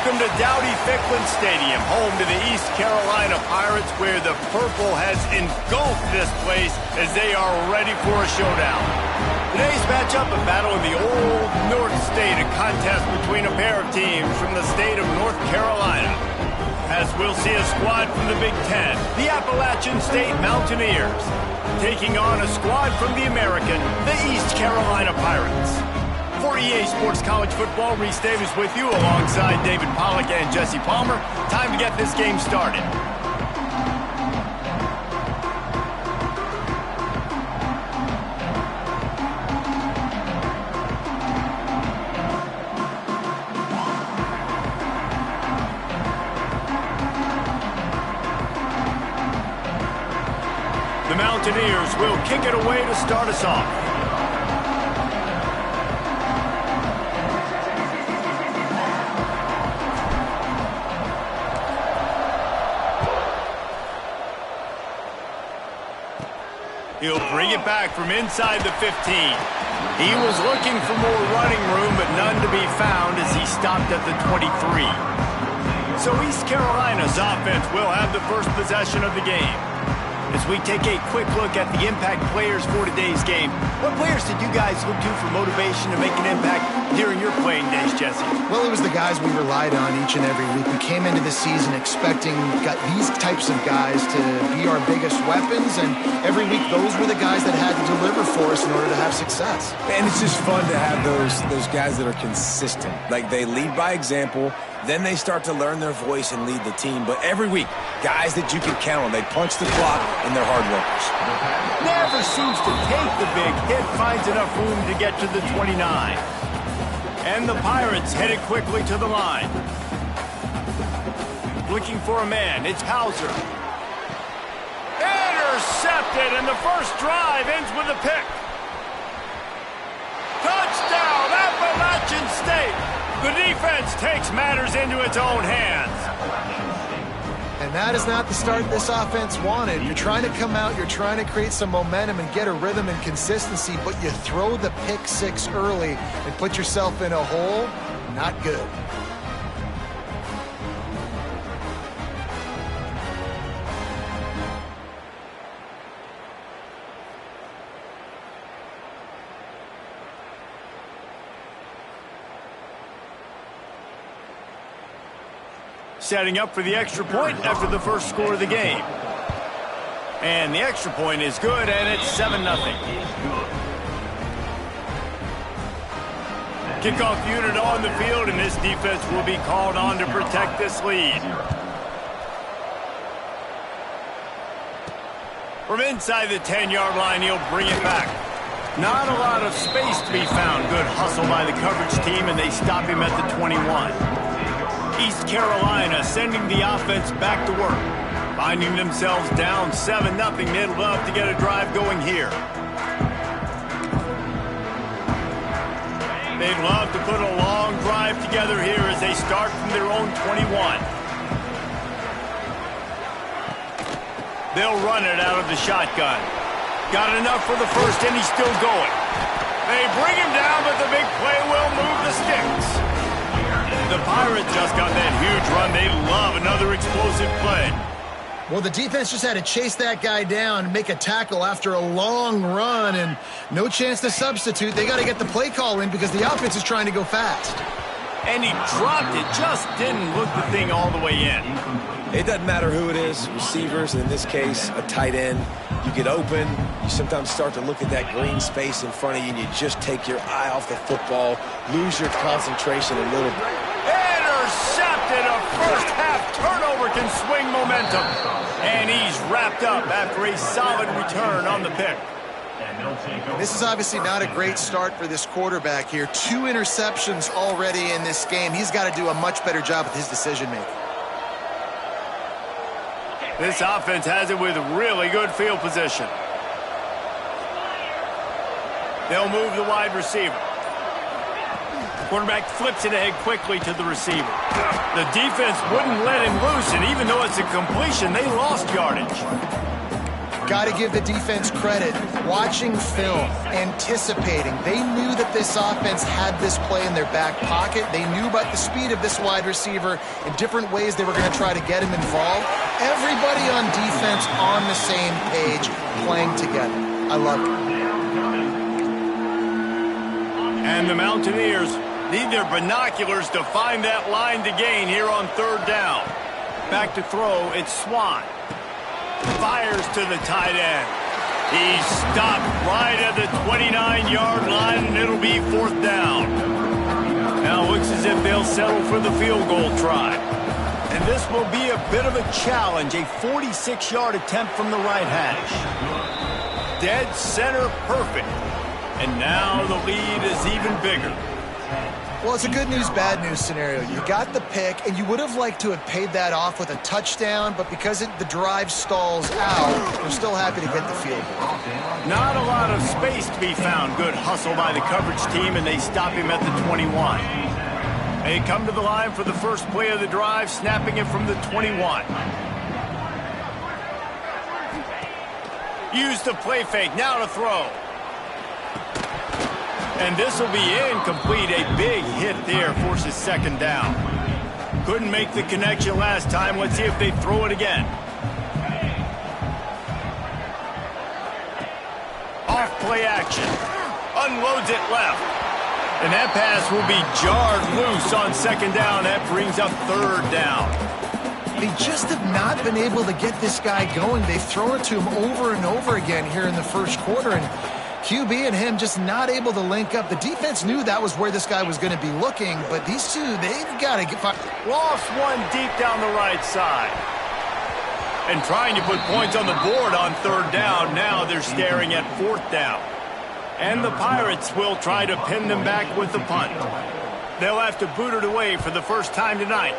Welcome to Dowdy-Ficklin Stadium, home to the East Carolina Pirates, where the purple has engulfed this place as they are ready for a showdown. Today's matchup, a battle in the old North State, a contest between a pair of teams from the state of North Carolina. As we'll see a squad from the Big Ten, the Appalachian State Mountaineers, taking on a squad from the American, the East Carolina Pirates. For EA Sports College Football, Reese Davis with you alongside David Pollack and Jesse Palmer. Time to get this game started. The Mountaineers will kick it away to start us off. He'll bring it back from inside the 15. He was looking for more running room, but none to be found as he stopped at the 23. So East Carolina's offense will have the first possession of the game. As we take a quick look at the impact players for today's game, what players did you guys look to for motivation to make an impact during your playing days, Jesse? Well, it was the guys we relied on each and every week. We came into the season expecting these types of guys to be our biggest weapons, and every week those were the guys that had to deliver for us in order to have success. And it's just fun to have those guys that are consistent. Like, they lead by example, then they start to learn their voice and lead the team. But every week, guys that you can count on, they punch the clock, and they're hard workers. Never seems to take the big hit, finds enough room to get to the 29. And the Pirates headed quickly to the line. Looking for a man, it's Hauser. Intercepted, and the first drive ends with a pick. Touchdown, Appalachian State! The defense takes matters into its own hands. And that is not the start this offense wanted. You're trying to come out, you're trying to create some momentum and get a rhythm and consistency, but you throw the pick six early and put yourself in a hole. Not good. Setting up for the extra point after the first score of the game. And the extra point is good, and it's 7-0. Kickoff unit on the field, and this defense will be called on to protect this lead. From inside the 10-yard line, he'll bring it back. Not a lot of space to be found. Good hustle by the coverage team, and they stop him at the 21. East Carolina sending the offense back to work. Finding themselves down 7-0, they'd love to get a drive going here. They'd love to put a long drive together here as they start from their own 21. They'll run it out of the shotgun. Got enough for the first, and he's still going. They bring him down, but the big play will move the sticks. The Pirates just got that huge run. They love another explosive play. Well, the defense just had to chase that guy down, make a tackle after a long run, and no chance to substitute. They got to get the play call in because the offense is trying to go fast. And he dropped it, just didn't look the thing all the way in. It doesn't matter who it is, receivers, in this case, a tight end. You get open, you sometimes start to look at that green space in front of you, and you just take your eye off the football, lose your concentration a little bit. Intercepted! A first-half turnover can swing momentum. And he's wrapped up after a solid return on the pick. This is obviously not a great start for this quarterback here. 2 interceptions already in this game. He's got to do a much better job with his decision-making. This offense has it with really good field position. They'll move the wide receiver. Quarterback flips it ahead quickly to the receiver. The defense wouldn't let him loose, and even though it's a completion, they lost yardage. Got to give the defense credit. Watching film, anticipating. They knew that this offense had this play in their back pocket. They knew about the speed of this wide receiver and different ways they were going to try to get him involved. Everybody on defense on the same page, playing together. I love it. And the Mountaineers need their binoculars to find that line to gain here on 3rd down. Back to throw, it's Swan. Fires to the tight end. He's stopped right at the 29-yard line, and it'll be 4th down. Now it looks as if they'll settle for the field goal try. And this will be a bit of a challenge, a 46-yard attempt from the right hash. Dead center perfect. And now the lead is even bigger. Well, it's a good news, bad news scenario. You got the pick, and you would have liked to have paid that off with a touchdown, but because the drive stalls out, we're still happy to get the field goal. Not a lot of space to be found. Good hustle by the coverage team, and they stop him at the 21. They come to the line for the first play of the drive, snapping it from the 21. Use the play fake, now to throw. And this will be incomplete. A big hit there forces 2nd down. Couldn't make the connection last time. Let's see if they throw it again. Off play action. Unloads it left. And that pass will be jarred loose on 2nd down. That brings up 3rd down. They just have not been able to get this guy going. They've thrown it to him over and over again here in the first quarter, and QB and him just not able to link up. The defense knew that was where this guy was going to be looking, but these two, they've got to get... Lost one deep down the right side. And trying to put points on the board on 3rd down. Now they're staring at 4th down. And the Pirates will try to pin them back with the punt. They'll have to boot it away for the first time tonight.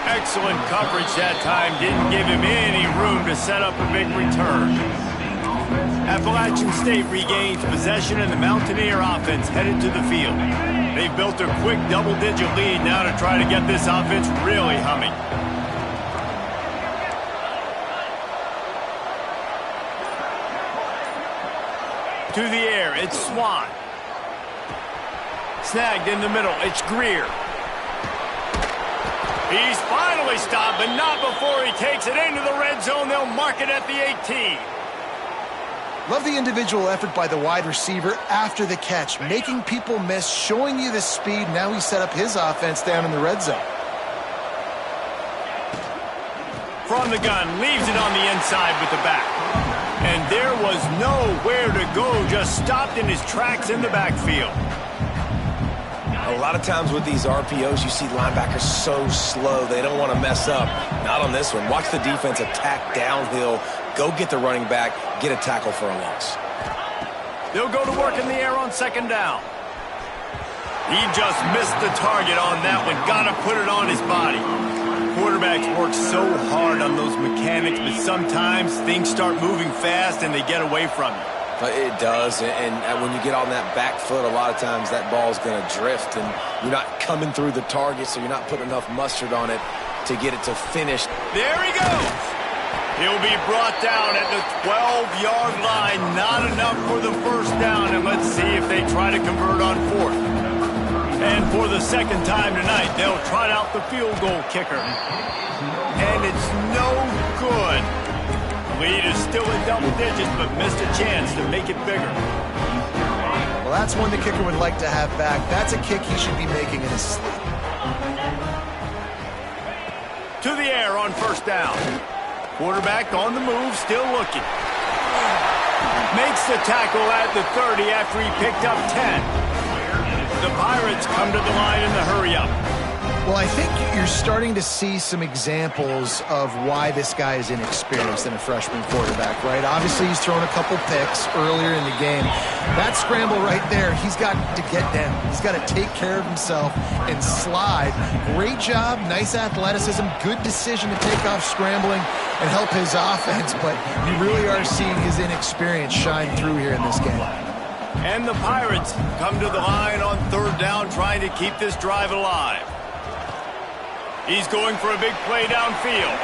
Excellent coverage that time. Didn't give him any room to set up a big return. Appalachian State regains possession, and the Mountaineer offense headed to the field. They've built a quick double-digit lead now to try to get this offense really humming. To the air, it's Swan. Snagged in the middle, it's Greer. He's finally stopped, but not before he takes it into the red zone. They'll mark it at the 18. Love the individual effort by the wide receiver after the catch, making people miss, showing you the speed. Now he set up his offense down in the red zone. From the gun, leaves it on the inside with the back. And there was nowhere to go, just stopped in his tracks in the backfield. A lot of times with these RPOs, you see linebackers so slow, they don't want to mess up. Not on this one. Watch the defense attack downhill, go get the running back, get a tackle for a loss. They'll go to work in the air on 2nd down. He just missed the target on that one. Got to put it on his body. Quarterbacks work so hard on those mechanics, but sometimes things start moving fast and they get away from you. It does, and when you get on that back foot, a lot of times that ball's going to drift, and you're not coming through the target, so you're not putting enough mustard on it to get it to finish. There he goes. He'll be brought down at the 12-yard line. Not enough for the first down, and let's see if they try to convert on fourth. And for the second time tonight, they'll trot out the field goal kicker. And it's no good. Lead is still in double digits, but missed a chance to make it bigger. Well, that's one the kicker would like to have back. That's a kick he should be making in his sleep. To the air on first down. Quarterback on the move, still looking. Makes the tackle at the 30 after he picked up 10. The Pirates come to the line in the hurry-up. Well, I think you're starting to see some examples of why this guy is inexperienced in a freshman quarterback, right? Obviously, he's thrown a couple picks earlier in the game. That scramble right there, he's got to get down. He's got to take care of himself and slide. Great job, nice athleticism, good decision to take off scrambling and help his offense, but you really are seeing his inexperience shine through here in this game. And the Pirates come to the line on third down, trying to keep this drive alive. He's going for a big play downfield.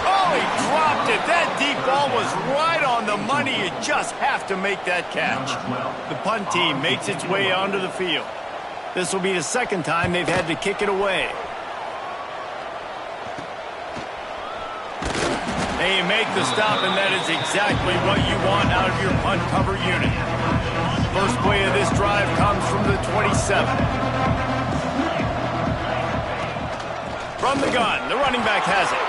Oh, he dropped it. That deep ball was right on the money. You just have to make that catch. The punt team makes its way onto the field. This will be the second time they've had to kick it away. They make the stop, and that is exactly what you want out of your punt cover unit. First play of this drive comes from the 27. From the gun, the running back has it.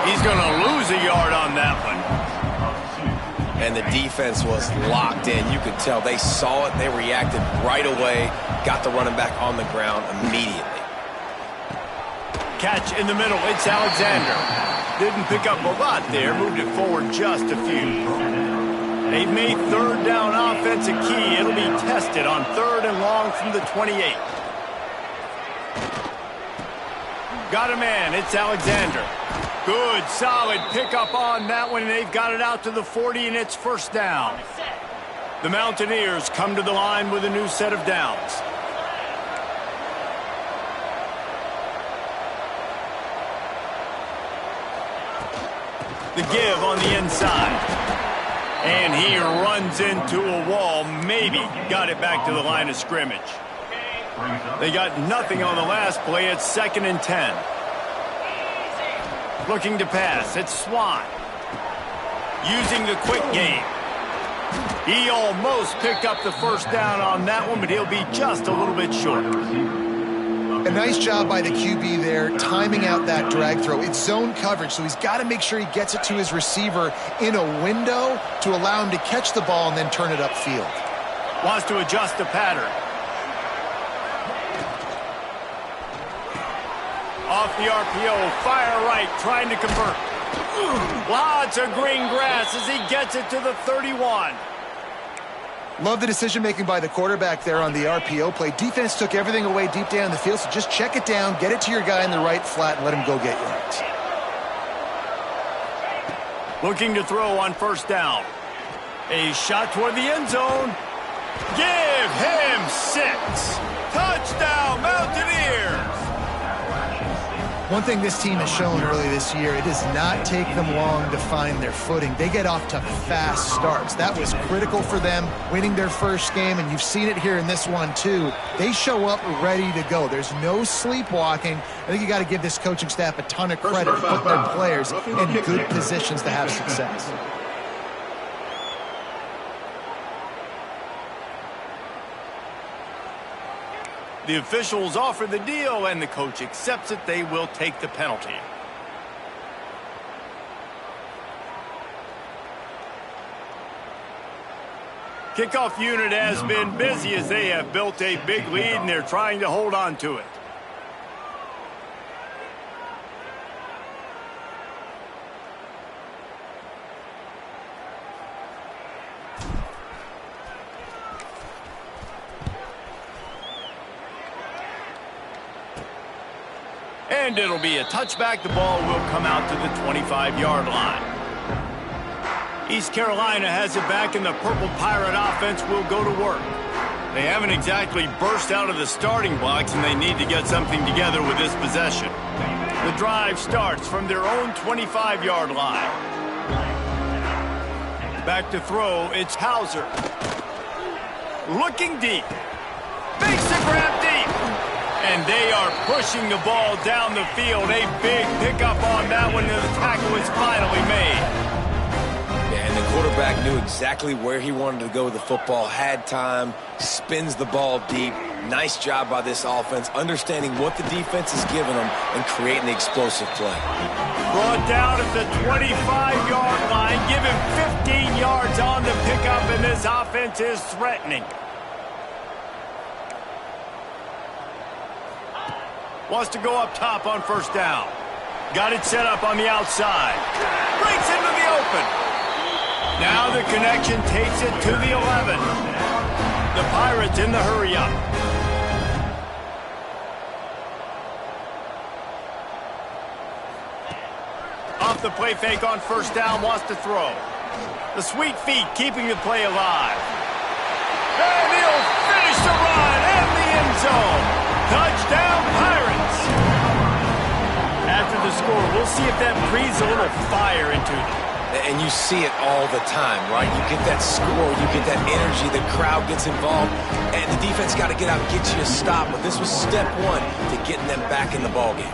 He's going to lose a yard on that one. And the defense was locked in. You could tell they saw it. They reacted right away. Got the running back on the ground immediately. Catch in the middle. It's Alexander. Didn't pick up a lot there. Moved it forward just a few. They've made third down offense a key. It'll be tested on third and long from the 28. Got a man. It's Alexander. Good, solid pickup on that one, and they've got it out to the 40, and it's first down. The Mountaineers come to the line with a new set of downs. The give on the inside. And he runs into a wall. Maybe got it back to the line of scrimmage. They got nothing on the last play. It's 2nd and 10. Looking to pass. It's Swan. Using the quick game. He almost picked up the first down on that one, but he'll be just a little bit short. A nice job by the QB there, timing out that drag throw. It's zone coverage, so he's got to make sure he gets it to his receiver in a window to allow him to catch the ball and then turn it upfield. Wants to adjust the pattern. Off the RPO, fire right, trying to convert. Lots of green grass as he gets it to the 31. Love the decision-making by the quarterback there on the RPO play. Defense took everything away deep down the field, so just check it down, get it to your guy in the right flat, and let him go get yards. Looking to throw on first down. A shot toward the end zone. Give him 6. Touchdown, Mountaineers! One thing this team has shown early this year, it does not take them long to find their footing. They get off to fast starts. That was critical for them, winning their first game, and you've seen it here in this one too. They show up ready to go. There's no sleepwalking. I think you got to give this coaching staff a ton of credit for putting their players in good positions to have success. The officials offer the deal, and the coach accepts it. They will take the penalty. Kickoff unit has been busy as they have built a big lead, and they're trying to hold on to it. And it'll be a touchback. The ball will come out to the 25-yard line. East Carolina has it back, and the Purple Pirate offense will go to work. They haven't exactly burst out of the starting blocks, and they need to get something together with this possession. The drive starts from their own 25-yard line. Back to throw, it's Hauser. Looking deep. Makes the grab deep. And they are pushing the ball down the field. A big pickup on that one, and the tackle is finally made. And the quarterback knew exactly where he wanted to go with the football, had time, spins the ball deep. Nice job by this offense, understanding what the defense is giving them and creating the explosive play. Brought down at the 25-yard line, give him 15 yards on the pickup, and this offense is threatening. Wants to go up top on first down. Got it set up on the outside. Breaks into the open. Now the connection takes it to the 11. The Pirates in the hurry-up. Off the play fake on first down, wants to throw. The sweet feet keeping the play alive. And he'll finish the run in the end zone. Touchdown, Pirates. After the score, we'll see if that breathes a little fire into them. And you see it all the time, right? You get that score, you get that energy, the crowd gets involved, and the defense got to get out and get you a stop. But this was step one to getting them back in the ballgame.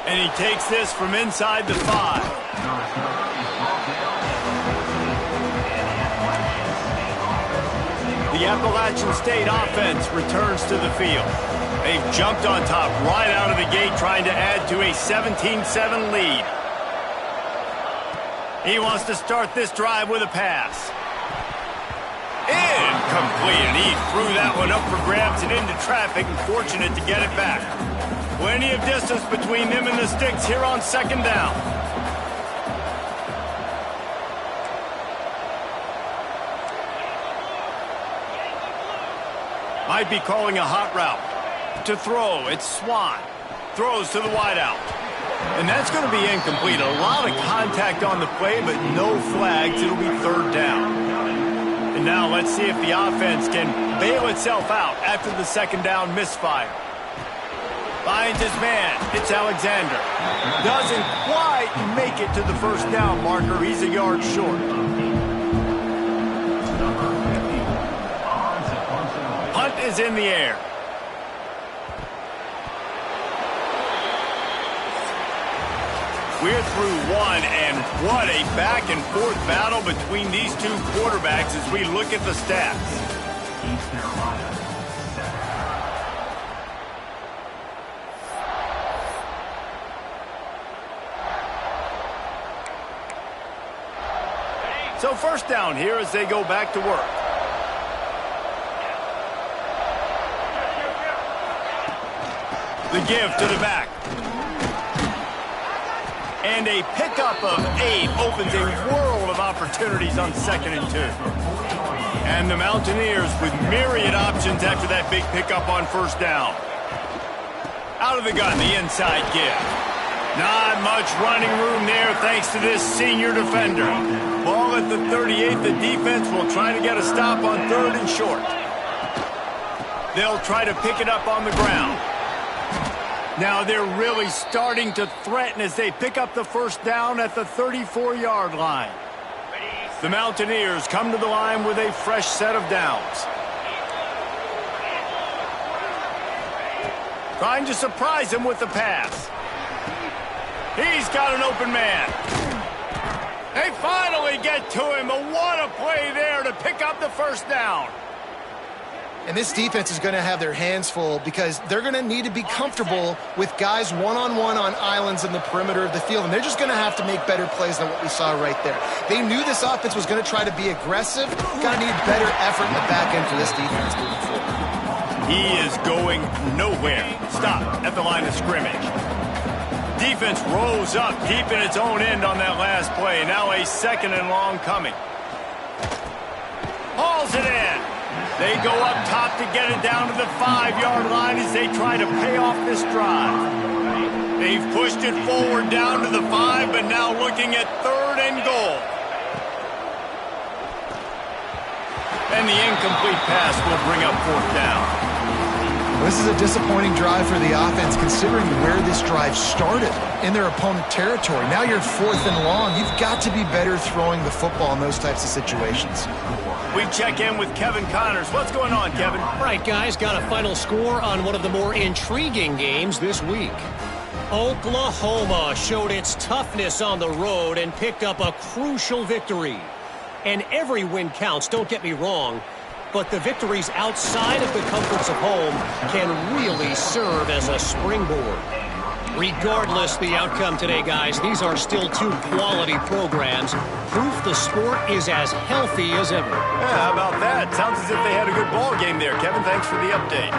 And he takes this from inside the 5. The Appalachian State offense returns to the field. They've jumped on top right out of the gate, trying to add to a 17-7 lead. He wants to start this drive with a pass. Incomplete, and he threw that one up for grabs and into traffic, and fortunate to get it back. Plenty of distance between them and the sticks here on second down. Might be calling a hot route. To throw, it's Swan. Throws to the wideout. And that's going to be incomplete. A lot of contact on the play, but no flags. It'll be third down. And now let's see if the offense can bail itself out after the second down misfire. Finds his man. It's Alexander. Doesn't quite make it to the first down marker. He's a yard short. Punt is in the air. We're through one, and what a back-and-forth battle between these two quarterbacks as we look at the stats. So first down here as they go back to work. The give to the back. And a pickup of 8 opens a world of opportunities on 2nd and 2. And the Mountaineers with myriad options after that big pickup on first down. Out of the gun, the inside give. Not much running room there thanks to this senior defender. Ball at the 38. The defense will try to get a stop on 3rd and short. They'll try to pick it up on the ground. Now they're really starting to threaten as they pick up the first down at the 34-yard line. The Mountaineers come to the line with a fresh set of downs. Trying to surprise him with the pass. He's got an open man. They finally get to him, but what a play there to pick up the first down. And this defense is going to have their hands full because they're going to need to be comfortable with guys one-on-one on islands in the perimeter of the field. And they're just going to have to make better plays than what we saw right there. They knew this offense was going to try to be aggressive. Got to need better effort in the back end for this defense moving forward. He is going nowhere. Stop at the line of scrimmage. Defense rose up deep in its own end on that last play. Now a 2nd and long coming. Hauls it in. They go up top to get it down to the 5-yard line as they try to pay off this drive. They've pushed it forward down to the 5, but now looking at 3rd and goal. And the incomplete pass will bring up 4th down. This is a disappointing drive for the offense considering where this drive started, in their opponent territory. Now you're 4th and long. You've got to be better throwing the football in those types of situations. We check in with Kevin Connors. What's going on, Kevin? Right, guys, got a final score on one of the more intriguing games this week. Oklahoma showed its toughness on the road and picked up a crucial victory. And every win counts, don't get me wrong, but the victories outside of the comforts of home can really serve as a springboard. Regardless the outcome today, guys, these are still 2 quality programs. Proof the sport is as healthy as ever. Yeah, how about that? Sounds as if they had a good ball game there, Kevin. Thanks for the update.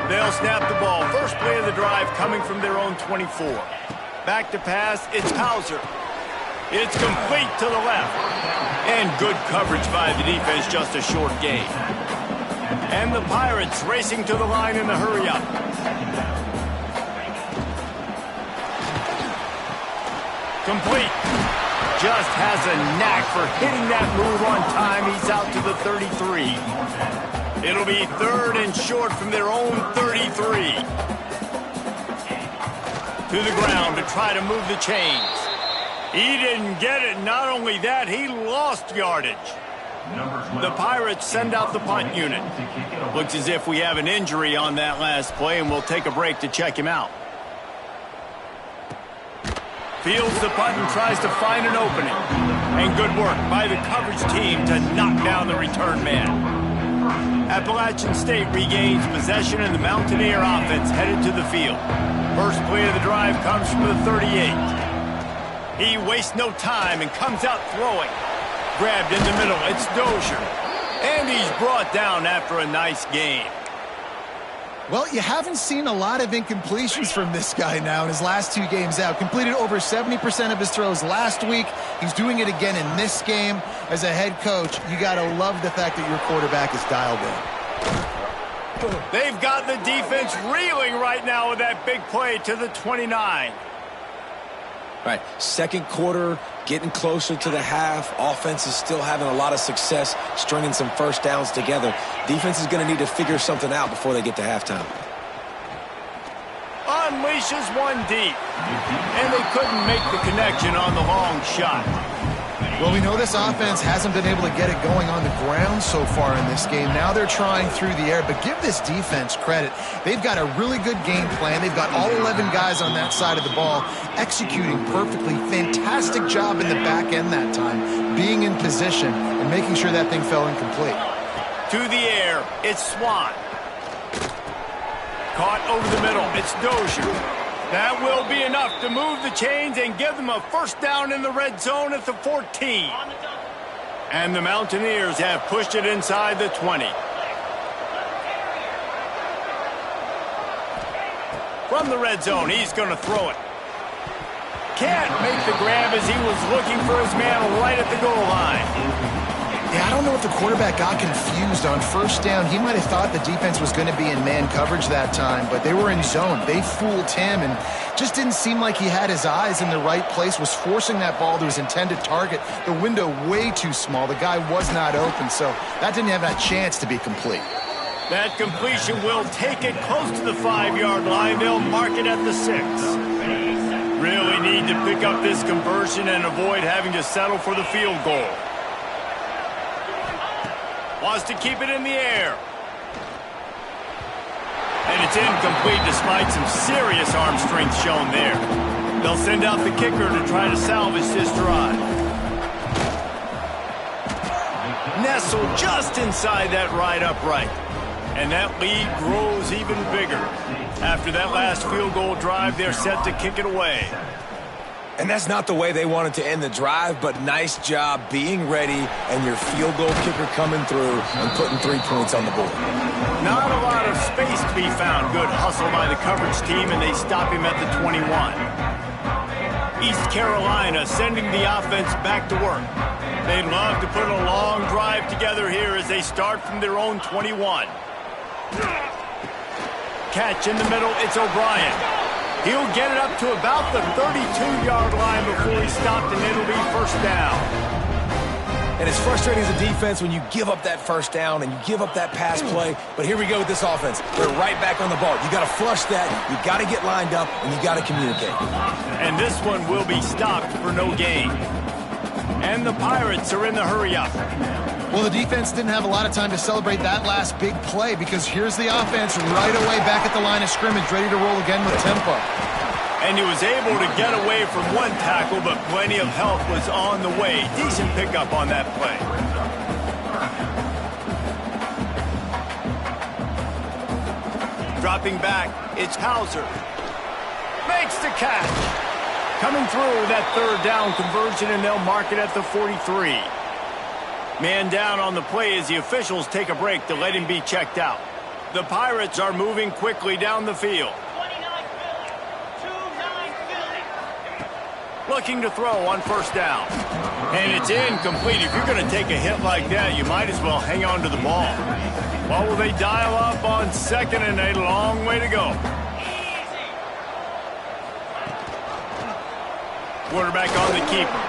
They'll snap the ball. First play of the drive coming from their own 24. Back to pass, it's Hauser. It's complete to the left. And good coverage by the defense, just a short gain. And the Pirates racing to the line in the hurry-up. Complete. Just has a knack for hitting that move on time. He's out to the 33. It'll be 3rd and short from their own 33. To the ground to try to move the chains. He didn't get it. Not only that, he lost yardage. The Pirates send out the punt unit. Looks as if we have an injury on that last play, and we'll take a break to check him out. Fields the punt and tries to find an opening. And good work by the coverage team to knock down the return man. Appalachian State regains possession, and the Mountaineer offense headed to the field. First play of the drive comes from the 38. He wastes no time and comes out throwing. Grabbed in the middle, it's Dozier. And he's brought down after a nice gain. Well, you haven't seen a lot of incompletions from this guy now in his last 2 games out. Completed over 70% of his throws last week. He's doing it again in this game. As a head coach, you got to love the fact that your quarterback is dialed in. They've got the defense reeling right now with that big play to the 29. Right, 2nd quarter, getting closer to the half. Offense is still having a lot of success stringing some first downs together. Defense is going to need to figure something out before they get to halftime. Unleashes one deep. And they couldn't make the connection on the long shot. Well, we know this offense hasn't been able to get it going on the ground so far in this game. Now they're trying through the air, but give this defense credit. They've got a really good game plan. They've got all 11 guys on that side of the ball executing perfectly. Fantastic job in the back end that time, being in position and making sure that thing fell incomplete. To the air, it's Swan. Caught over the middle, it's Dozier. That will be enough to move the chains and give them a first down in the red zone at the 14. And the Mountaineers have pushed it inside the 20. From the red zone, he's going to throw it. Can't make the grab as he was looking for his man right at the goal line. Yeah, I don't know if the quarterback got confused on first down. He might have thought the defense was going to be in man coverage that time, but they were in zone. They fooled him and just didn't seem like he had his eyes in the right place, was forcing that ball to his intended target. The window way too small. The guy was not open, so that didn't have that chance to be complete. That completion will take it close to the 5-yard line. They'll mark it at the 6. Really need to pick up this conversion and avoid having to settle for the field goal. Wants to keep it in the air. And it's incomplete despite some serious arm strength shown there. They'll send out the kicker to try to salvage this drive. Nestled just inside that right upright. And that lead grows even bigger. After that last field goal drive, they're set to kick it away. And that's not the way they wanted to end the drive, but nice job being ready and your field goal kicker coming through and putting 3 points on the board. Not a lot of space to be found. Good hustle by the coverage team, and they stop him at the 21. East Carolina sending the offense back to work. They'd love to put a long drive together here as they start from their own 21. Catch in the middle, it's O'Brien. He'll get it up to about the 32-yard line before he's stopped, and it'll be first down. And it's frustrating as a defense when you give up that first down and you give up that pass play. But here we go with this offense. They're right back on the ball. You got to flush that. You got to get lined up, and you got to communicate. And this one will be stopped for no gain. And the Pirates are in the hurry-up. Well, the defense didn't have a lot of time to celebrate that last big play because here's the offense right away back at the line of scrimmage, ready to roll again with tempo. And he was able to get away from one tackle, but plenty of help was on the way. Decent pickup on that play. Dropping back, it's Hauser. Makes the catch. Coming through that third down conversion, and they'll mark it at the 43. Man down on the play as the officials take a break to let him be checked out. The Pirates are moving quickly down the field. Looking to throw on first down. And it's incomplete. If you're going to take a hit like that, you might as well hang on to the ball. Well, will they dial up on second and a long way to go? Quarterback on the keeper.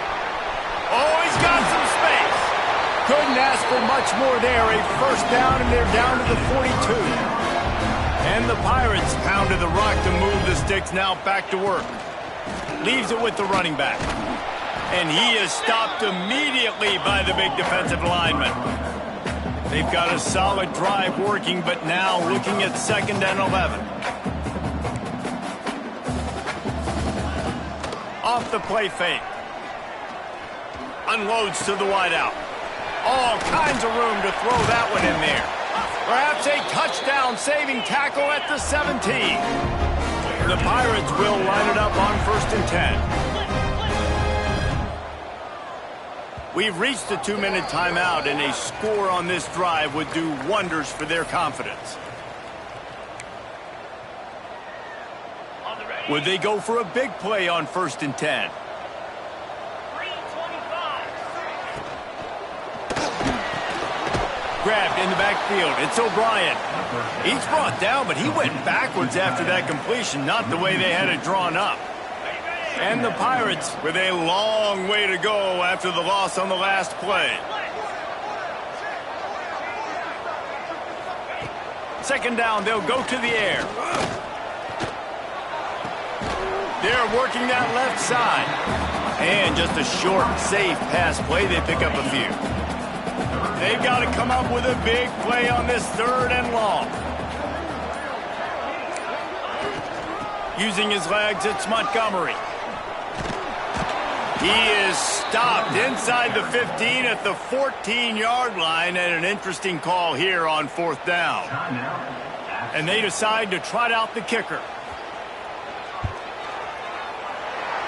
Oh, he's got some space. Couldn't ask for much more there. A first down, and they're down to the 42. And the Pirates pounded the rock to move the sticks now back to work. Leaves it with the running back. And he is stopped immediately by the big defensive lineman. They've got a solid drive working, but now looking at 2nd and 11. Off the play fake. Unloads to the wideout. All kinds of room to throw that one in there. Perhaps a touchdown-saving tackle at the 17. The Pirates will line it up on 1st and 10. We've reached the 2-minute timeout, and a score on this drive would do wonders for their confidence. Would they go for a big play on 1st and 10? Grabbed in the backfield. It's O'Brien. He's brought down, but he went backwards after that completion, not the way they had it drawn up. And the Pirates with a long way to go after the loss on the last play. 2nd down, they'll go to the air. They're working that left side. And just a short, safe pass play. They pick up a few. They've got to come up with a big play on this 3rd and long. Using his legs, it's Montgomery. He is stopped inside the 15 at the 14-yard line, and an interesting call here on 4th down. And they decide to trot out the kicker.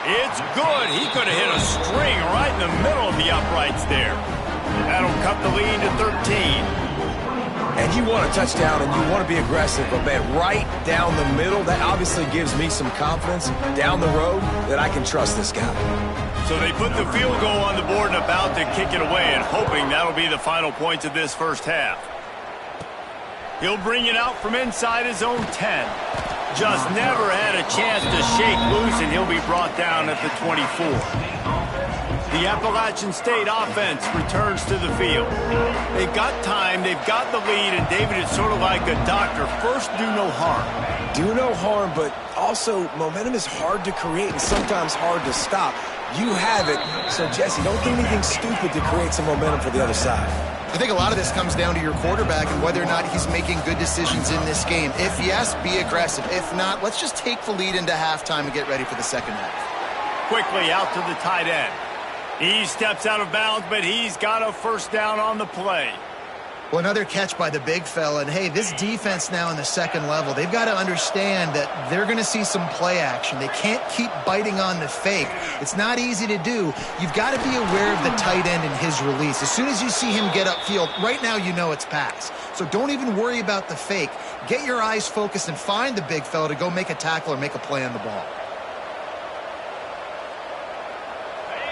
It's good. He could have hit a string right in the middle of the uprights there. That'll cut the lead to 13. And you want a touchdown and you want to be aggressive, but man, right down the middle, that obviously gives me some confidence down the road that I can trust this guy. So they put the field goal on the board and about to kick it away, and hoping that'll be the final points of this first half. He'll bring it out from inside his own 10. Just never had a chance to shake loose, and he'll be brought down at the 24. The Appalachian State offense returns to the field. They've got time, they've got the lead, and David, it's sort of like a doctor. First, do no harm. Do no harm, but also momentum is hard to create and sometimes hard to stop. You have it, so Jesse, don't do anything stupid to create some momentum for the other side. I think a lot of this comes down to your quarterback and whether or not he's making good decisions in this game. If yes, be aggressive. If not, let's just take the lead into halftime and get ready for the second half. Quickly out to the tight end. He steps out of bounds, but he's got a first down on the play. Well, another catch by the big fella. And, hey, this defense now in the second level, they've got to understand that they're going to see some play action. They can't keep biting on the fake. It's not easy to do. You've got to be aware of the tight end and his release. As soon as you see him get upfield, right now you know it's pass. So don't even worry about the fake. Get your eyes focused and find the big fella to go make a tackle or make a play on the ball.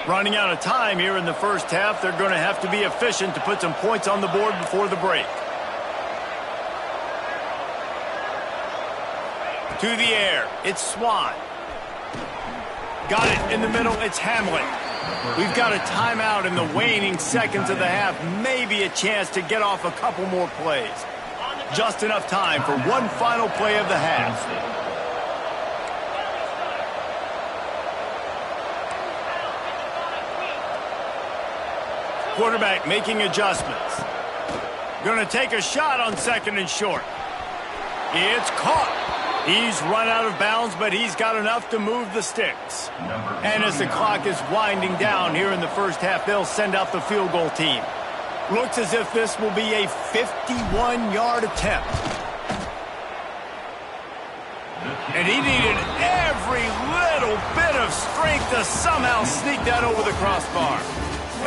Running out of time here in the first half. They're going to have to be efficient to put some points on the board before the break. To the air, it's Swan. Got it in the middle, it's Hamlet. We've got a timeout in the waning seconds of the half. Maybe a chance to get off a couple more plays. Just enough time for one final play of the half. Quarterback making adjustments. Going to take a shot on 2nd and short. It's caught. He's run out of bounds, but he's got enough to move the sticks. And as the clock is winding down here in the first half, they'll send out the field goal team. Looks as if this will be a 51-yard attempt. And he needed every little bit of strength to somehow sneak that over the crossbar.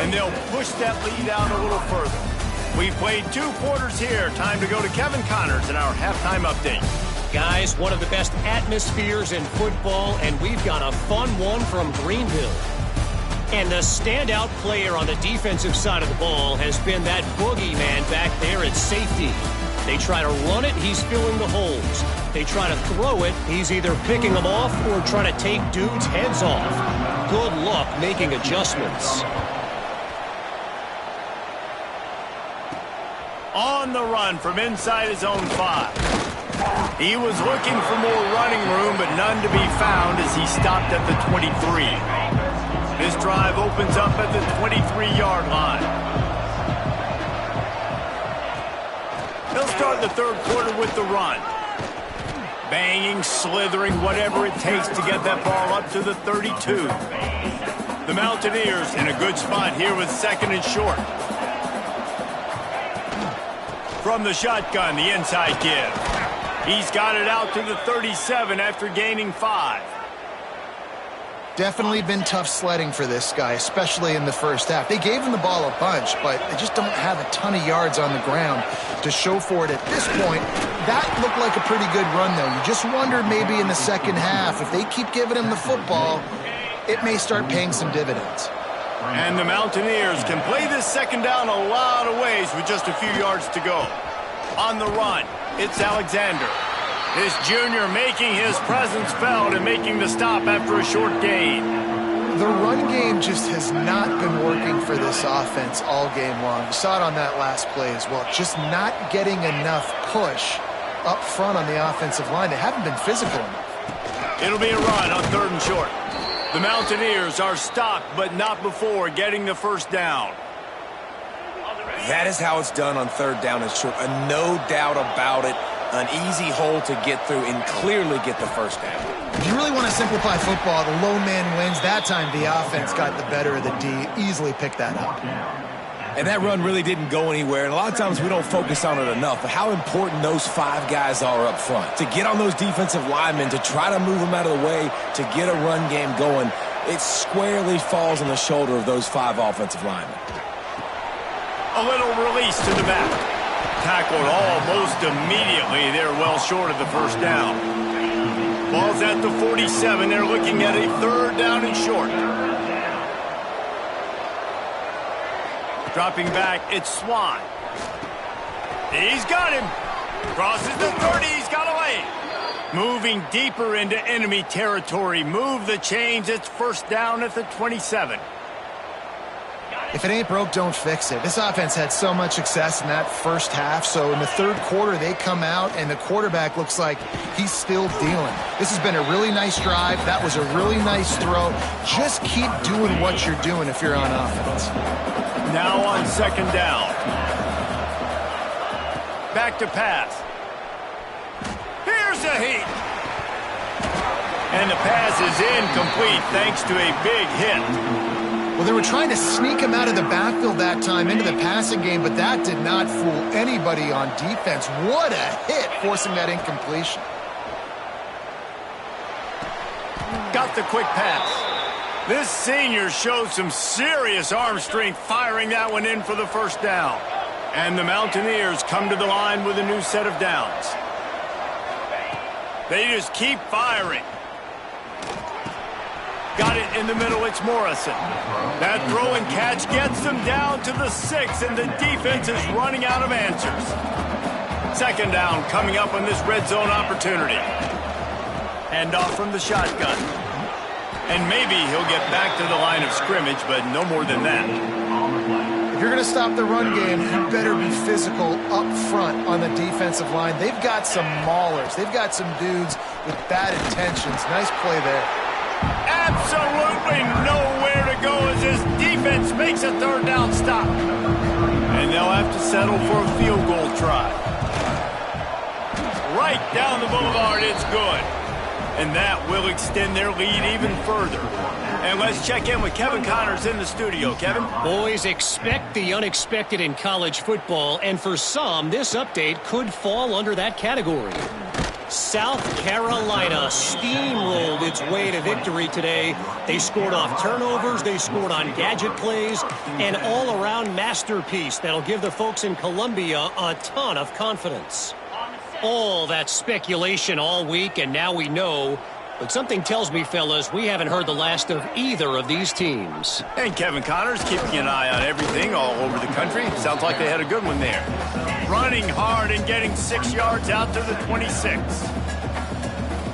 And they'll push that lead out a little further. We've played 2 quarters here. Time to go to Kevin Connors in our halftime update. Guys, one of the best atmospheres in football, and we've got a fun one from Greenville. And the standout player on the defensive side of the ball has been that boogeyman back there at safety. They try to run it, he's filling the holes. They try to throw it, he's either picking them off or trying to take dudes' heads off. Good luck making adjustments. On the run from inside his own 5. He was looking for more running room, but none to be found as he stopped at the 23. This drive opens up at the 23-yard line. They'll start the 3rd quarter with the run. Banging, slithering, whatever it takes to get that ball up to the 32. The Mountaineers in a good spot here with 2nd and short. From the shotgun, the inside give. He's got it out to the 37 after gaining 5. Definitely been tough sledding for this guy, especially in the first half. They gave him the ball a bunch, but they just don't have a ton of yards on the ground to show for it at this point. That looked like a pretty good run, though. You just wonder maybe in the second half, if they keep giving him the football, it may start paying some dividends. And the Mountaineers can play this 2nd down a lot of ways with just a few yards to go. On the run, it's Alexander. This junior making his presence felt and making the stop after a short gain. The run game just has not been working for this offense all game long. You saw it on that last play as well. Just not getting enough push up front on the offensive line. They haven't been physical enough. It'll be a run on 3rd and short. The Mountaineers are stopped, but not before getting the 1st down. That is how it's done on 3rd down and short. No doubt about it. An easy hole to get through and clearly get the 1st down. If you really want to simplify football, the low man wins. That time the offense got the better of the D. Easily picked that up. And that run really didn't go anywhere. And a lot of times we don't focus on it enough. But how important those 5 guys are up front. To get on those defensive linemen, to try to move them out of the way, to get a run game going, it squarely falls on the shoulder of those 5 offensive linemen. A little release to the back. Tackled almost immediately. They're well short of the 1st down. Ball's at the 47. They're looking at a 3rd down and short. Dropping back, it's Swan. He's got him. Crosses the 30. He's got away. Moving deeper into enemy territory. Move the chains. It's 1st down at the 27. If it ain't broke, don't fix it. This offense had so much success in that first half, so in the 3rd quarter, they come out, and the quarterback looks like he's still dealing. This has been a really nice drive. That was a really nice throw. Just keep doing what you're doing if you're on offense. Now on 2nd down. Back to pass. Here's a heat. And the pass is incomplete thanks to a big hit. Well, they were trying to sneak him out of the backfield that time into the passing game, but that did not fool anybody on defense. What a hit, forcing that incompletion. Got the quick pass. This senior showed some serious arm strength firing that one in for the 1st down. And the Mountaineers come to the line with a new set of downs. They just keep firing. Got it in the middle, it's Morrison. That throw and catch gets them down to the 6, and the defense is running out of answers. Second down coming up on this red zone opportunity. Hand off from the shotgun. And maybe he'll get back to the line of scrimmage, but no more than that. If you're going to stop the run game, you better be physical up front on the defensive line. They've got some maulers. They've got some dudes with bad intentions. Nice play there. Absolutely nowhere to go as this defense makes a third down stop. And they'll have to settle for a field goal try. Right down the boulevard, it's good. And that will extend their lead even further. And let's check in with Kevin Connors in the studio. Kevin? Boys, expect the unexpected in college football, and for some, this update could fall under that category. South Carolina steamrolled its way to victory today. They scored off turnovers, they scored on gadget plays, an all-around masterpiece that'll give the folks in Columbia a ton of confidence. All that speculation all week, and now we know. But something tells me, fellas, we haven't heard the last of either of these teams. And Kevin Connors keeping an eye on everything all over the country. Sounds like they had a good one there. Running hard and getting 6 yards out to the 26.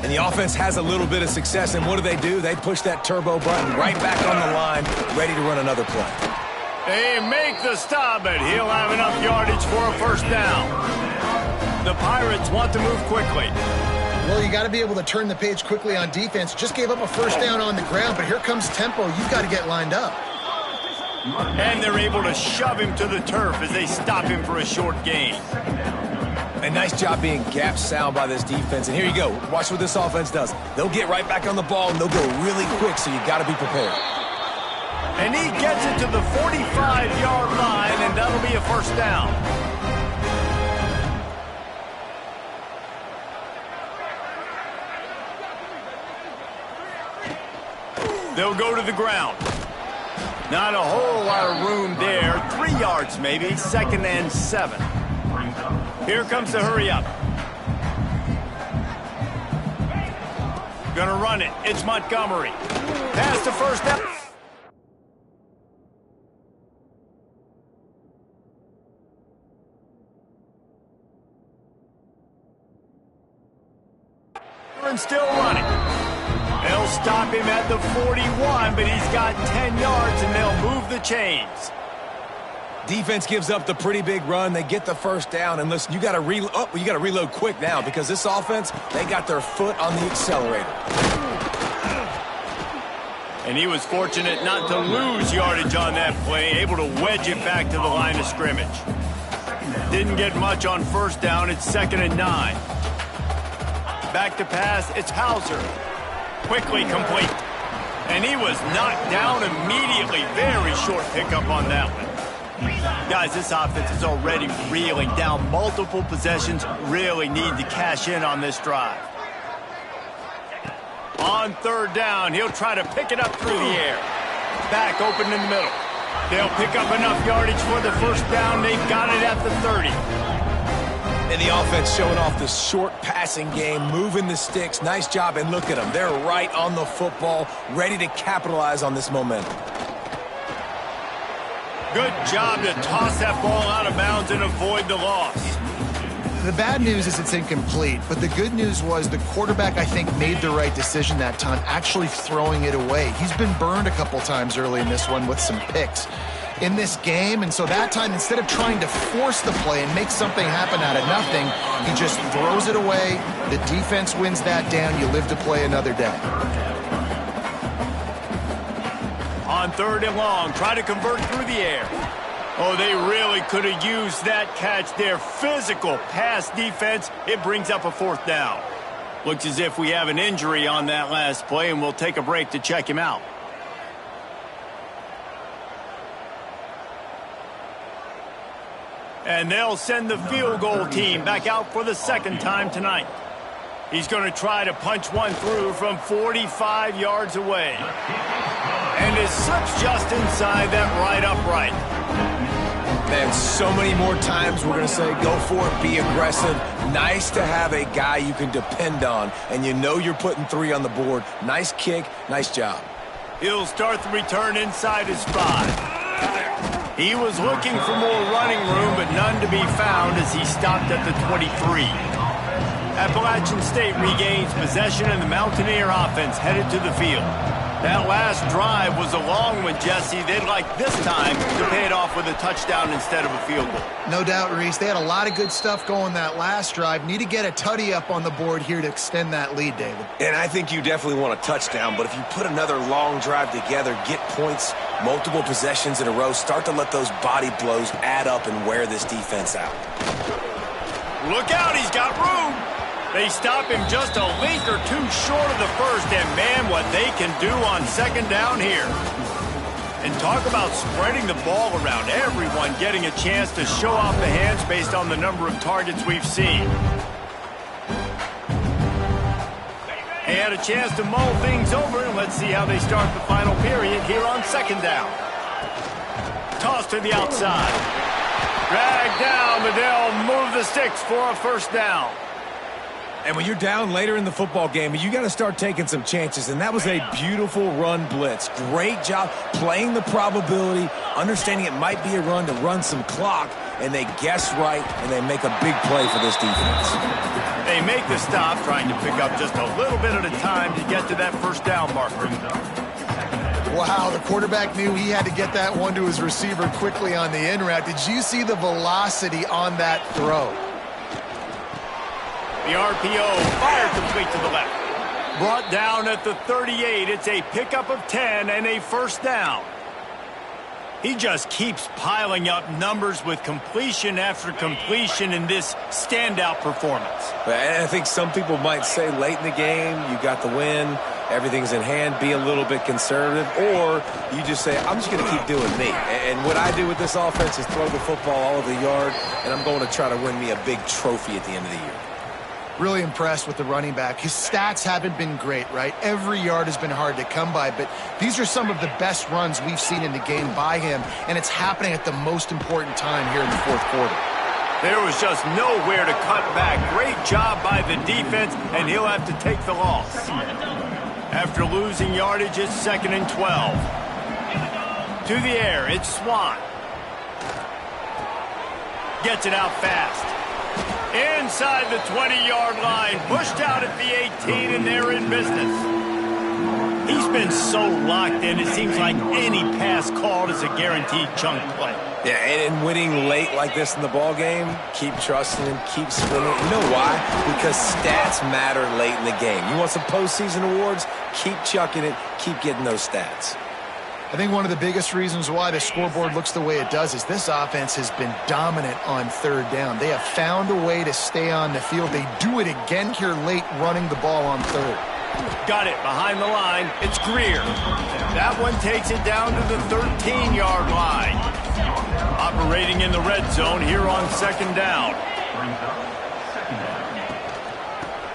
And the offense has a little bit of success, and what do? They push that turbo button right back on the line, ready to run another play. They make the stop, but he'll have enough yardage for a first down. The Pirates want to move quickly. Well, you got to be able to turn the page quickly on defense. Just gave up a first down on the ground, but here comes tempo. You've got to get lined up. And they're able to shove him to the turf as they stop him for a short gain. A nice job being gap sound by this defense. And here you go. Watch what this offense does. They'll get right back on the ball, and they'll go really quick, so you got to be prepared. And he gets it to the 45-yard line, and that'll be a first down. They'll go to the ground. Not a whole lot of room there. 3 yards maybe. 2nd and 7. Here comes the hurry up. Gonna run it. It's Montgomery. Pass the first down. And still running. They'll stop him at the 41, but he's got 10 yards, and they'll move the chains. Defense gives up the pretty big run. They get the first down, and listen, you got to reload quick now because this offense, they got their foot on the accelerator. And he was fortunate not to lose yardage on that play, able to wedge it back to the line of scrimmage. Didn't get much on first down. It's 2nd and 9. Back to pass. It's Hauser. Quickly complete. And he was knocked down immediately. Very short pickup on that one. Guys, this offense is already reeling down multiple possessions. Really need to cash in on this drive. On 3rd down, he'll try to pick it up through the air. Back open in the middle. They'll pick up enough yardage for the first down. They've got it at the 30. And the offense showing off the short passing game, moving the sticks. Nice job, and look at them. They're right on the football, ready to capitalize on this momentum. Good job to toss that ball out of bounds and avoid the loss. The bad news is it's incomplete, but the good news was the quarterback, I think, made the right decision that time, actually throwing it away. He's been burned a couple times early in this one with some picks in this game, and so that time, instead of trying to force the play and make something happen out of nothing, he just throws it away. The defense wins that down. You live to play another day. On 3rd and long, try to convert through the air. Oh, they really could have used that catch. Their physical pass defense, it brings up a 4th down. Looks as if we have an injury on that last play, and we'll take a break to check him out. And they'll send the field goal team back out for the 2nd time tonight. He's going to try to punch one through from 45 yards away. And it slips just inside that right upright. Man, so many more times we're going to say, go for it, be aggressive. Nice to have a guy you can depend on, and you know you're putting 3 on the board. Nice kick, nice job. He'll start the return inside his 5. He was looking for more running room, but none to be found as he stopped at the 23. Appalachian State regains possession, and the Mountaineer offense headed to the field. That last drive was a long one, Jesse. They'd like this time to pay it off with a touchdown instead of a field goal. No doubt, Reese. They had a lot of good stuff going that last drive. Need to get a tutty up on the board here to extend that lead, David. And I think you definitely want a touchdown, but if you put another long drive together, get points, multiple possessions in a row, start to let those body blows add up and wear this defense out. Look out, he's got room. They stop him just a length or two short of the first, and man, what they can do on second down here. And talk about spreading the ball around, everyone getting a chance to show off the hands based on the number of targets we've seen. They had a chance to mull things over, and let's see how they start the final period here on second down. Toss to the outside. Drag down, but they'll move the sticks for a first down. And when you're down later in the football game, you got to start taking some chances, and that was a beautiful run blitz. Great job playing the probability, understanding it might be a run to run some clock, and they guess right, and they make a big play for this defense. They make the stop, trying to pick up just a little bit at a time to get to that first down marker. Wow, the quarterback knew he had to get that one to his receiver quickly on the in route. Did you see the velocity on that throw? The RPO fired complete to the left. Brought down at the 38. It's a pickup of 10 and a first down. He just keeps piling up numbers with completion after completion in this standout performance. And I think some people might say late in the game, you got the win, everything's in hand, be a little bit conservative, or you just say, I'm just going to keep doing me. And what I do with this offense is throw the football all over the yard, and I'm going to try to win me a big trophy at the end of the year. Really impressed with the running back. His stats haven't been great, right? Every yard has been hard to come by, but these are some of the best runs we've seen in the game by him, and it's happening at the most important time here in the fourth quarter. There was just nowhere to cut back. Great job by the defense, and he'll have to take the loss. After losing yardage, it's 2nd and 12. To the air, it's Swan. Gets it out fast. Inside the 20-yard line, pushed out at the 18, and they're in business. He's been so locked in, it seems like any pass called is a guaranteed chunk play. Yeah, and winning late like this in the ball game, keep trusting him, keep swinging. You know why? Because stats matter late in the game. You want some postseason awards? Keep chucking it, keep getting those stats. I think one of the biggest reasons why the scoreboard looks the way it does is this offense has been dominant on third down. They have found a way to stay on the field. They do it again here late, running the ball on third. Got it behind the line. It's Greer. That one takes it down to the 13-yard line. Operating in the red zone here on second down.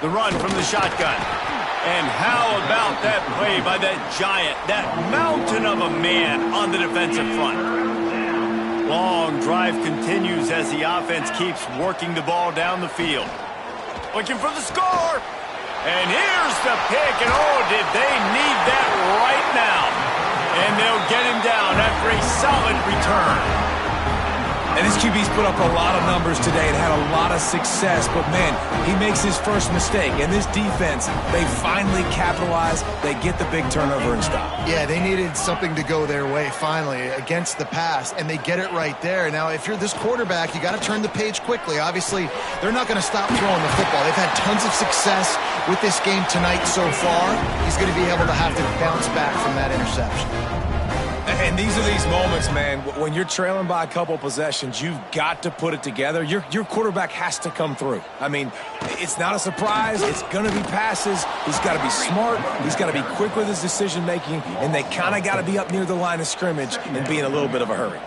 The run from the shotgun. And how about that play by that giant, that mountain of a man on the defensive front? Long drive continues as the offense keeps working the ball down the field. Looking for the score. And here's the pick, and oh, did they need that right now. And they'll get him down after a solid return. And this QB's put up a lot of numbers today and had a lot of success, but man, he makes his first mistake. And this defense, they finally capitalize, they get the big turnover and stop. Yeah, they needed something to go their way finally against the pass, and they get it right there. Now, if you're this quarterback, you got to turn the page quickly. Obviously, they're not going to stop throwing the football. They've had tons of success with this game tonight so far. He's going to be able to have to bounce back from that interception. And these are these moments, man, when you're trailing by a couple possessions, you've got to put it together. Your quarterback has to come through. I mean, it's not a surprise. It's going to be passes. He's got to be smart. He's got to be quick with his decision-making, and they kind of got to be up near the line of scrimmage and be in a little bit of a hurry.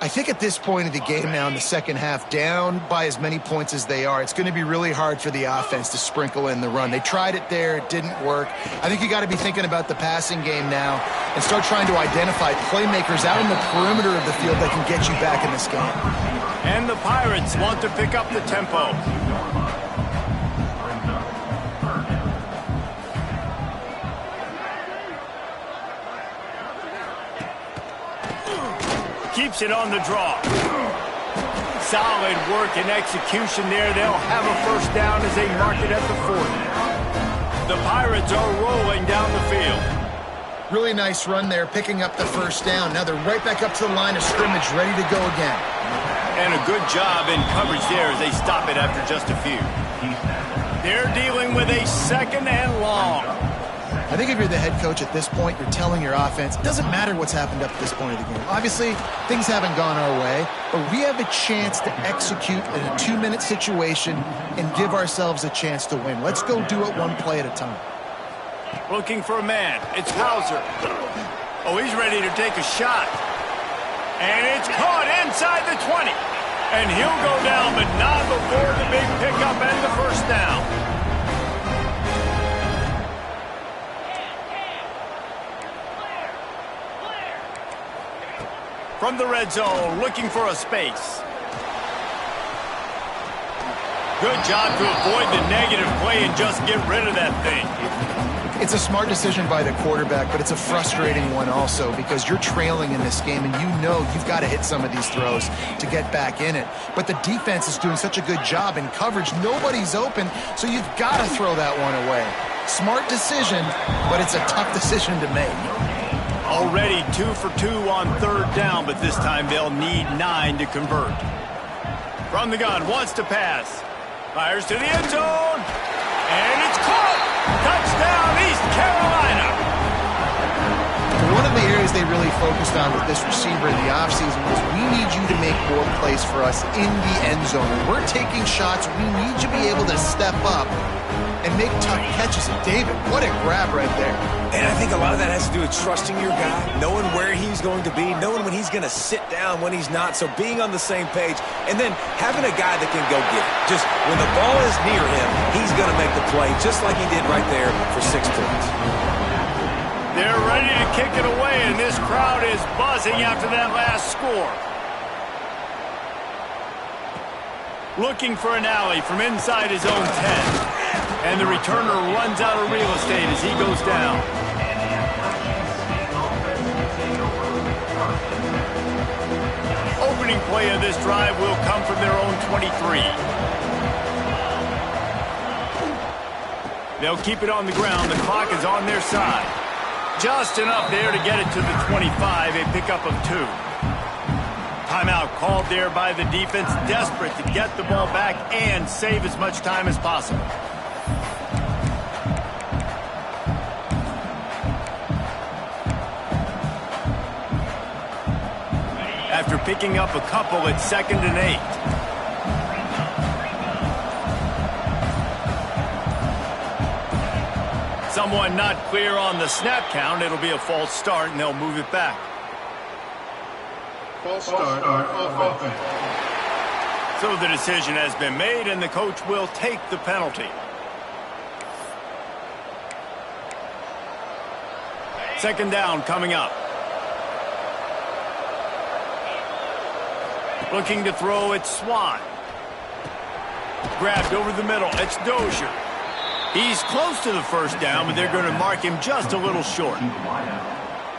I think at this point of the game now in the second half, down by as many points as they are, it's going to be really hard for the offense to sprinkle in the run. They tried it there. It didn't work. I think you got to be thinking about the passing game now and start trying to identify playmakers out in the perimeter of the field that can get you back in this game. And the Pirates want to pick up the tempo. keeps it on the draw. Solid work and execution there. They'll have a first down as they mark it at the 40. The Pirates are rolling down the field. Really nice run there, picking up the first down. Now they're right back up to the line of scrimmage, ready to go again. And a good job in coverage there as they stop it after just a few. They're dealing with a second and long. I think if you're the head coach at this point, you're telling your offense, it doesn't matter what's happened up to this point of the game. Obviously, things haven't gone our way, but we have a chance to execute in a 2-minute situation and give ourselves a chance to win. Let's go do it one play at a time. Looking for a man. It's Hauser. Oh, he's ready to take a shot. And it's caught inside the 20. And he'll go down, but not before the big pickup and the first down. From the red zone, looking for a space. Good job to avoid the negative play and just get rid of that thing. It's a smart decision by the quarterback, but it's a frustrating one also because you're trailing in this game and you know you've got to hit some of these throws to get back in it. But the defense is doing such a good job in coverage. Nobody's open, so you've got to throw that one away. Smart decision, but it's a tough decision to make. Already 2 for 2 on third down, but this time they'll need 9 to convert. From the gun, wants to pass. Fires to the end zone. And it's caught. Touchdown, East Carolina. One of the areas they really focused on with this receiver in the offseason was we need you to make more plays for us in the end zone. When we're taking shots, we need you to be able to step up and make tough catches. And David, what a grab right there. And I think a lot of that has to do with trusting your guy, knowing where he's going to be, knowing when he's going to sit down, when he's not. So being on the same page, and then having a guy that can go get it. Just when the ball is near him, he's going to make the play, just like he did right there for 6 points. They're ready to kick it away, and this crowd is buzzing after that last score. Looking for an alley from inside his own 10. And the returner runs out of real estate as he goes down. Opening play of this drive will come from their own 23. They'll keep it on the ground. The clock is on their side. Just enough there to get it to the 25, a pickup of 2. Timeout called there by the defense, desperate to get the ball back and save as much time as possible. After picking up a couple, it's 2nd and 8. Someone not clear on the snap count. It'll be a false start, and they'll move it back. False start, offense. So the decision has been made, and the coach will take the penalty. Second down coming up. Looking to throw, it's Swan. Grabbed over the middle, it's Dozier. He's close to the first down, but they're going to mark him just a little short.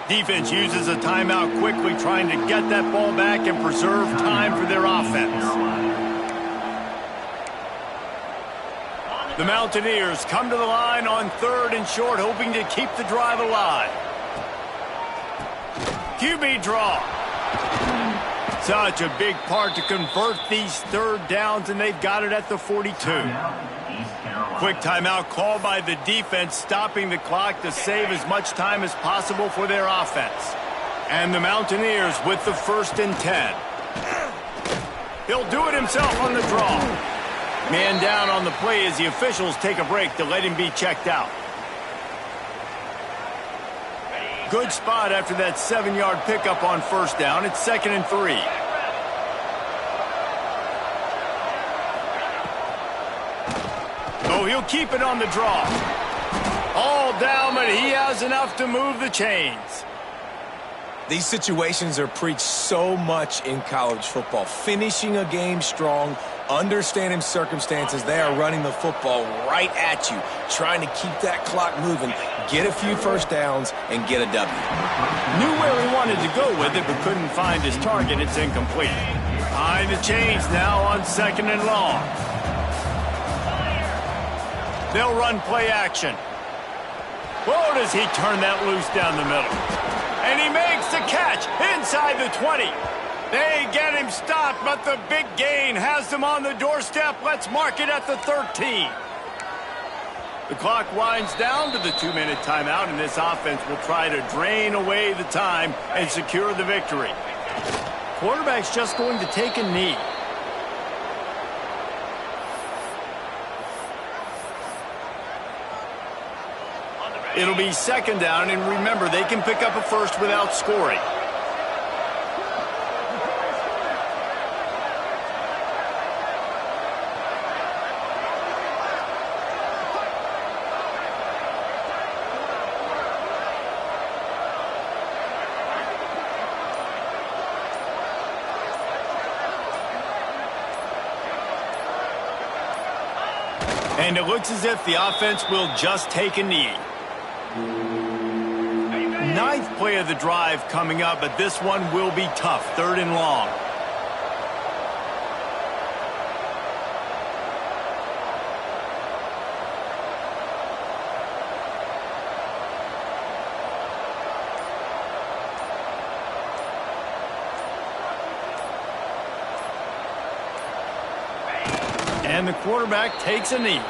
Defense uses a timeout quickly, trying to get that ball back and preserve time for their offense. The Mountaineers come to the line on 3rd and short, hoping to keep the drive alive. QB draw. Such a big part to convert these third downs, and they've got it at the 42. Quick timeout called by the defense, stopping the clock to save as much time as possible for their offense. And the Mountaineers with the 1st and 10. He'll do it himself on the draw. Man down on the play as the officials take a break to let him be checked out. Good spot after that 7-yard pickup on first down. It's 2nd and 3. Oh, he'll keep it on the draw. All down, but he has enough to move the chains. These situations are preached so much in college football. Finishing a game strong, Understanding circumstances, they are running the football right at you, trying to keep that clock moving, get a few first downs, and get a W. Knew where he wanted to go with it, but couldn't find his target. It's incomplete. Behind the chains now on 2nd and long. They'll run play action. Whoa, does he turn that loose down the middle. And he makes the catch inside the 20. They get him stopped, but the big gain has them on the doorstep. Let's mark it at the 13. The clock winds down to the 2-minute timeout, and this offense will try to drain away the time and secure the victory. Quarterback's just going to take a knee. It'll be 2nd down, and remember, they can pick up a first without scoring. And it looks as if the offense will just take a knee. 9th play of the drive coming up, but this one will be tough. 3rd and long. And the quarterback takes a knee.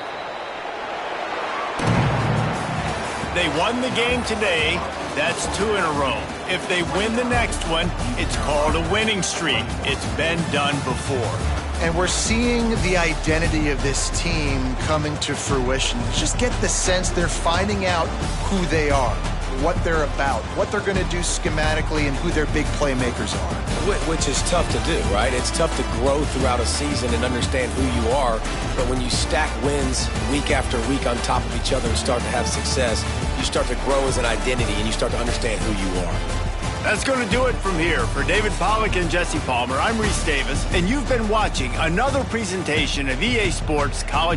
They won the game today. That's 2 in a row. If they win the next one, it's called a winning streak. It's been done before. And we're seeing the identity of this team coming to fruition. Just get the sense they're finding out who they are, what they're about, what they're going to do schematically, and who their big playmakers are. Which is tough to do, right? It's tough to grow throughout a season and understand who you are. But when you stack wins week after week on top of each other and start to have success, you start to grow as an identity and you start to understand who you are. That's going to do it from here. For David Pollack and Jesse Palmer, I'm Reese Davis, and you've been watching another presentation of EA Sports College